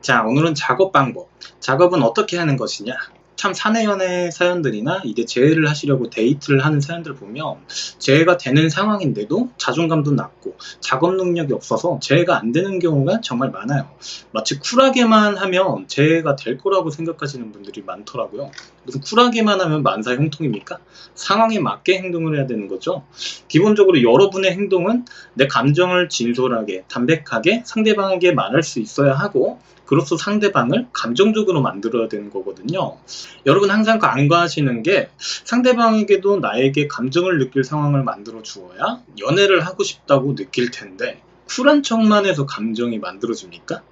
자, 오늘은 작업 방법. 작업은 어떻게 하는 것이냐? 참 사내연애 사연들이나 이제 재회를 하시려고 데이트를 하는 사연들 보면 재회가 되는 상황인데도 자존감도 낮고 작업 능력이 없어서 재회가 안 되는 경우가 정말 많아요. 마치 쿨하게만 하면 재회가 될 거라고 생각하시는 분들이 많더라고요. 무슨 쿨하게만 하면 만사형통입니까? 상황에 맞게 행동을 해야 되는 거죠. 기본적으로 여러분의 행동은 내 감정을 진솔하게, 담백하게 상대방에게 말할 수 있어야 하고, 그로써 상대방을 감정적으로 만들어야 되는 거거든요. 여러분 항상 간과하시는 게, 상대방에게도 나에게 감정을 느낄 상황을 만들어 주어야 연애를 하고 싶다고 느낄 텐데, 쿨한 척만 해서 감정이 만들어집니까?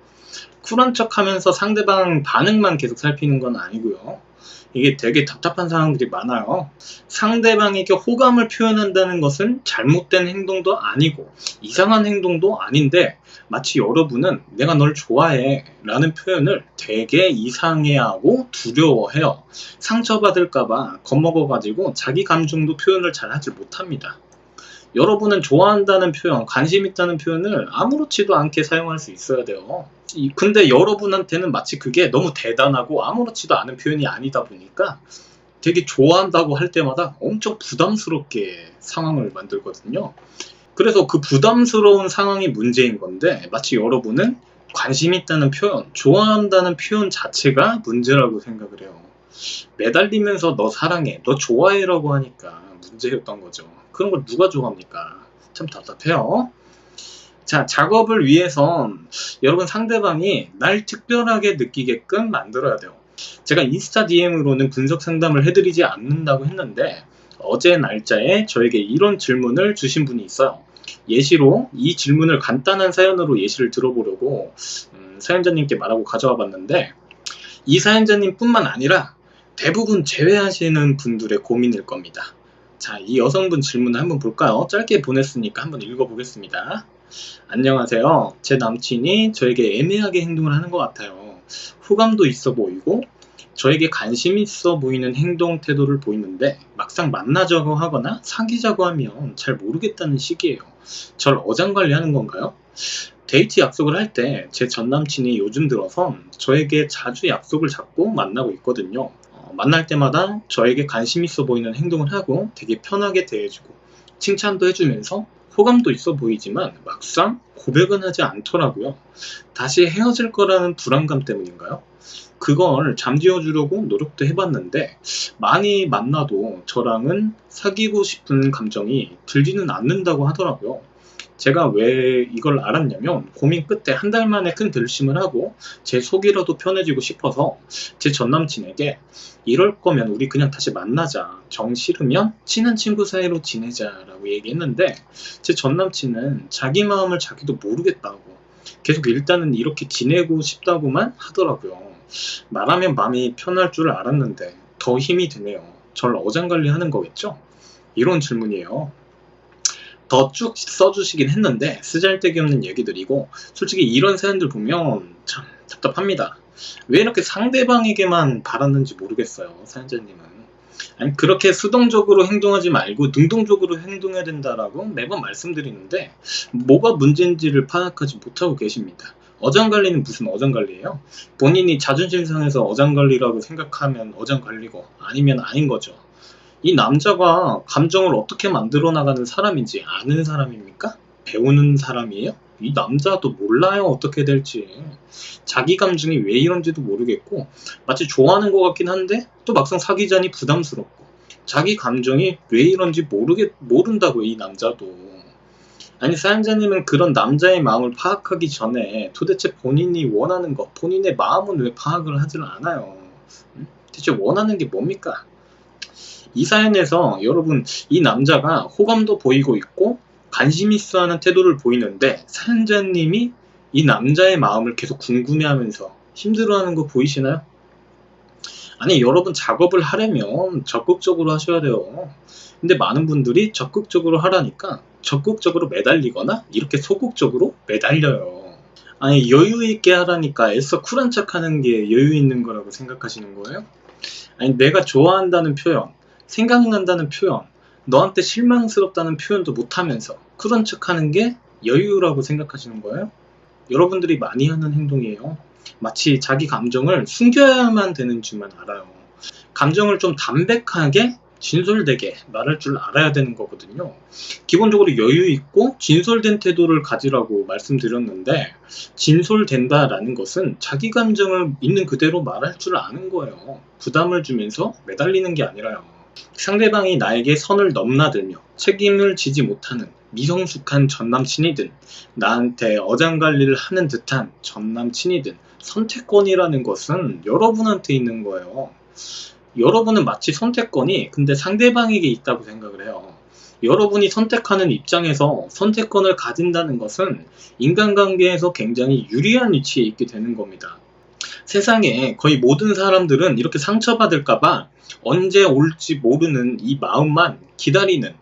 쿨한 척 하면서 상대방 반응만 계속 살피는 건 아니고요. 이게 되게 답답한 상황들이 많아요. 상대방에게 호감을 표현한다는 것은 잘못된 행동도 아니고 이상한 행동도 아닌데, 마치 여러분은 내가 널 좋아해 라는 표현을 되게 이상해하고 두려워해요. 상처받을까봐 겁먹어가지고 자기 감정도 표현을 잘 하지 못합니다. 여러분은 좋아한다는 표현, 관심 있다는 표현을 아무렇지도 않게 사용할 수 있어야 돼요. 근데 여러분한테는 마치 그게 너무 대단하고 아무렇지도 않은 표현이 아니다 보니까 되게 좋아한다고 할 때마다 엄청 부담스럽게 상황을 만들거든요. 그래서 그 부담스러운 상황이 문제인 건데, 마치 여러분은 관심 있다는 표현, 좋아한다는 표현 자체가 문제라고 생각을 해요. 매달리면서 너 사랑해, 너 좋아해라고 하니까 문제였던 거죠. 그런 걸 누가 좋아합니까? 참 답답해요. 자, 작업을 위해선 여러분 상대방이 날 특별하게 느끼게끔 만들어야 돼요. 제가 인스타 DM으로는 분석 상담을 해드리지 않는다고 했는데, 어제 날짜에 저에게 이런 질문을 주신 분이 있어요. 예시로 이 질문을 간단한 사연으로 예시를 들어보려고 사연자님께 말하고 가져와 봤는데, 이 사연자님 뿐만 아니라 대부분 재회하시는 분들의 고민일 겁니다. 자, 이 여성분 질문을 한번 볼까요? 짧게 보냈으니까 한번 읽어보겠습니다. 안녕하세요. 제 남친이 저에게 애매하게 행동을 하는 것 같아요. 호감도 있어 보이고 저에게 관심 있어 보이는 행동 태도를 보이는데, 막상 만나자고 하거나 사귀자고 하면 잘 모르겠다는 식이에요. 절 어장관리하는 건가요? 데이트 약속을 할 때 제 전남친이 요즘 들어선 저에게 자주 약속을 잡고 만나고 있거든요. 만날 때마다 저에게 관심 있어 보이는 행동을 하고 되게 편하게 대해주고 칭찬도 해주면서 호감도 있어 보이지만 막상 고백은 하지 않더라고요. 다시 헤어질 거라는 불안감 때문인가요? 그걸 잠재워주려고 노력도 해봤는데, 많이 만나도 저랑은 사귀고 싶은 감정이 들지는 않는다고 하더라고요. 제가 왜 이걸 알았냐면, 고민 끝에 한 달 만에 큰 결심을 하고 제 속이라도 편해지고 싶어서 제 전남친에게 이럴 거면 우리 그냥 다시 만나자, 정 싫으면 친한 친구 사이로 지내자라고 얘기했는데, 제 전남친은 자기 마음을 자기도 모르겠다고 계속 일단은 이렇게 지내고 싶다고만 하더라고요. 말하면 마음이 편할 줄 알았는데 더 힘이 드네요. 절 어장관리하는 거겠죠? 이런 질문이에요. 더 쭉 써주시긴 했는데 쓰잘데기 없는 얘기들이고, 솔직히 이런 사연들 보면 참 답답합니다. 왜 이렇게 상대방에게만 바랐는지 모르겠어요, 사연자님은. 아니, 그렇게 수동적으로 행동하지 말고 능동적으로 행동해야 된다라고 매번 말씀드리는데, 뭐가 문제인지를 파악하지 못하고 계십니다. 어장관리는 무슨 어장관리예요? 본인이 자존심 상해서 어장관리라고 생각하면 어장관리고, 아니면 아닌 거죠. 이 남자가 감정을 어떻게 만들어 나가는 사람인지 아는 사람입니까? 배우는 사람이에요? 이 남자도 몰라요, 어떻게 될지. 자기 감정이 왜 이런지도 모르겠고, 마치 좋아하는 것 같긴 한데 또 막상 사귀자니 부담스럽고, 자기 감정이 왜 이런지 모른다고, 이 남자도. 아니, 사연자님은 그런 남자의 마음을 파악하기 전에 도대체 본인이 원하는 것, 본인의 마음은 왜 파악을 하질 않아요? 대체 원하는 게 뭡니까? 이 사연에서 여러분, 이 남자가 호감도 보이고 있고 관심 있어 하는 태도를 보이는데, 사연자님이 이 남자의 마음을 계속 궁금해하면서 힘들어하는 거 보이시나요? 아니, 여러분 작업을 하려면 적극적으로 하셔야 돼요. 근데 많은 분들이 적극적으로 하라니까 적극적으로 매달리거나 이렇게 소극적으로 매달려요. 아니, 여유 있게 하라니까 애써 쿨한 척 하는 게 여유 있는 거라고 생각하시는 거예요? 아니, 내가 좋아한다는 표현, 생각난다는 표현, 너한테 실망스럽다는 표현도 못하면서 쿨한 척 하는 게 여유라고 생각하시는 거예요? 여러분들이 많이 하는 행동이에요. 마치 자기 감정을 숨겨야만 되는 줄만 알아요. 감정을 좀 담백하게 진솔되게 말할 줄 알아야 되는 거거든요. 기본적으로 여유 있고 진솔된 태도를 가지라고 말씀드렸는데, 진솔된다라는 것은 자기 감정을 있는 그대로 말할 줄 아는 거예요. 부담을 주면서 매달리는 게 아니라요. 상대방이 나에게 선을 넘나들며 책임을 지지 못하는 미성숙한 전남친이든, 나한테 어장관리를 하는 듯한 전남친이든, 선택권이라는 것은 여러분한테 있는 거예요. 여러분은 마치 선택권이 근데 상대방에게 있다고 생각을 해요. 여러분이 선택하는 입장에서 선택권을 가진다는 것은 인간관계에서 굉장히 유리한 위치에 있게 되는 겁니다. 세상에 거의 모든 사람들은 이렇게 상처받을까봐 언제 올지 모르는 이 마음만 기다리는,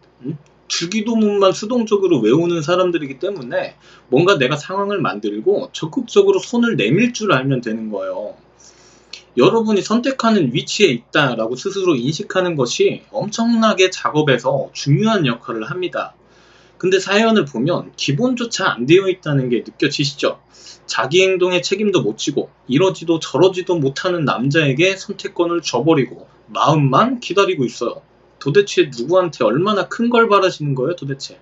주기도문만 수동적으로 외우는 사람들이기 때문에 뭔가 내가 상황을 만들고 적극적으로 손을 내밀 줄 알면 되는 거예요. 여러분이 선택하는 위치에 있다라고 스스로 인식하는 것이 엄청나게 작업에서 중요한 역할을 합니다. 근데 사연을 보면 기본조차 안 되어 있다는 게 느껴지시죠? 자기 행동에 책임도 못 지고 이러지도 저러지도 못하는 남자에게 선택권을 줘버리고 마음만 기다리고 있어요. 도대체 누구한테 얼마나 큰 걸 바라시는 거예요 도대체?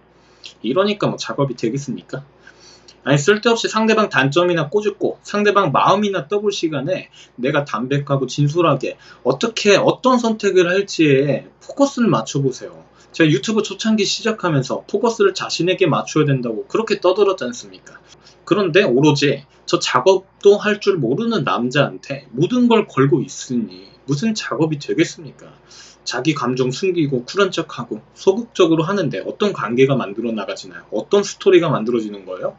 이러니까 뭐 작업이 되겠습니까? 아니, 쓸데없이 상대방 단점이나 꼬집고 상대방 마음이나 떠볼 시간에 내가 담백하고 진솔하게 어떻게 어떤 선택을 할지에 포커스를 맞춰보세요. 제가 유튜브 초창기 시작하면서 포커스를 자신에게 맞춰야 된다고 그렇게 떠들었지 않습니까? 그런데 오로지 저 작업도 할 줄 모르는 남자한테 모든 걸 걸고 있으니 무슨 작업이 되겠습니까? 자기 감정 숨기고 쿨한 척하고 소극적으로 하는데 어떤 관계가 만들어 나가지나요? 어떤 스토리가 만들어지는 거예요?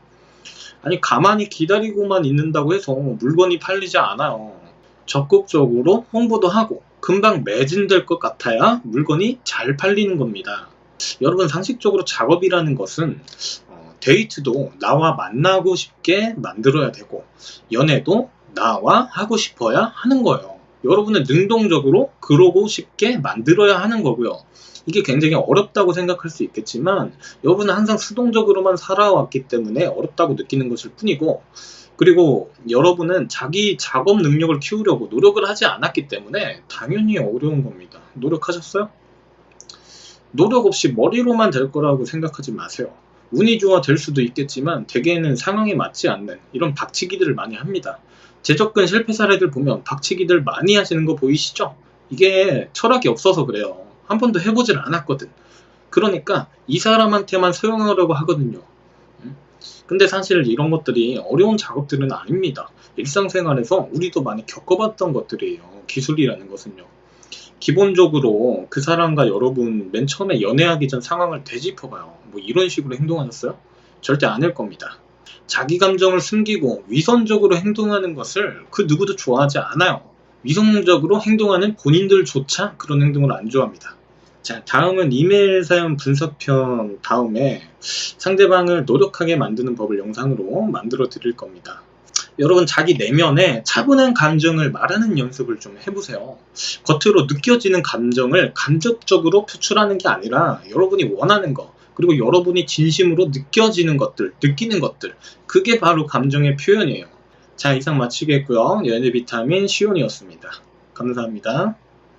아니, 가만히 기다리고만 있는다고 해서 물건이 팔리지 않아요. 적극적으로 홍보도 하고 금방 매진될 것 같아야 물건이 잘 팔리는 겁니다. 여러분, 상식적으로 작업이라는 것은 데이트도 나와 만나고 싶게 만들어야 되고, 연애도 나와 하고 싶어야 하는 거예요. 여러분은 능동적으로 그러고 싶게 만들어야 하는 거고요. 이게 굉장히 어렵다고 생각할 수 있겠지만 여러분은 항상 수동적으로만 살아왔기 때문에 어렵다고 느끼는 것일 뿐이고, 그리고 여러분은 자기 작업 능력을 키우려고 노력을 하지 않았기 때문에 당연히 어려운 겁니다. 노력하셨어요? 노력 없이 머리로만 될 거라고 생각하지 마세요. 운이 좋아 될 수도 있겠지만 대개는 상황에 맞지 않는 이런 박치기들을 많이 합니다. 재접근 실패 사례들 보면 박치기들 많이 하시는 거 보이시죠? 이게 철학이 없어서 그래요. 한 번도 해보질 않았거든. 그러니까 이 사람한테만 소용하려고 하거든요. 근데 사실 이런 것들이 어려운 작업들은 아닙니다. 일상생활에서 우리도 많이 겪어봤던 것들이에요. 기술이라는 것은요. 기본적으로 그 사람과 여러분 맨 처음에 연애하기 전 상황을 되짚어봐요. 뭐 이런 식으로 행동하셨어요? 절대 아닐 겁니다. 자기 감정을 숨기고 위선적으로 행동하는 것을 그 누구도 좋아하지 않아요. 위선적으로 행동하는 본인들조차 그런 행동을 안 좋아합니다. 자, 다음은 이메일 사연 분석편 다음에 상대방을 노력하게 만드는 법을 영상으로 만들어 드릴 겁니다. 여러분, 자기 내면에 차분한 감정을 말하는 연습을 좀 해보세요. 겉으로 느껴지는 감정을 간접적으로 표출하는 게 아니라 여러분이 원하는 거, 그리고 여러분이 진심으로 느껴지는 것들, 느끼는 것들, 그게 바로 감정의 표현이에요. 자, 이상 마치겠고요. 연애 비타민 시온이었습니다. 감사합니다.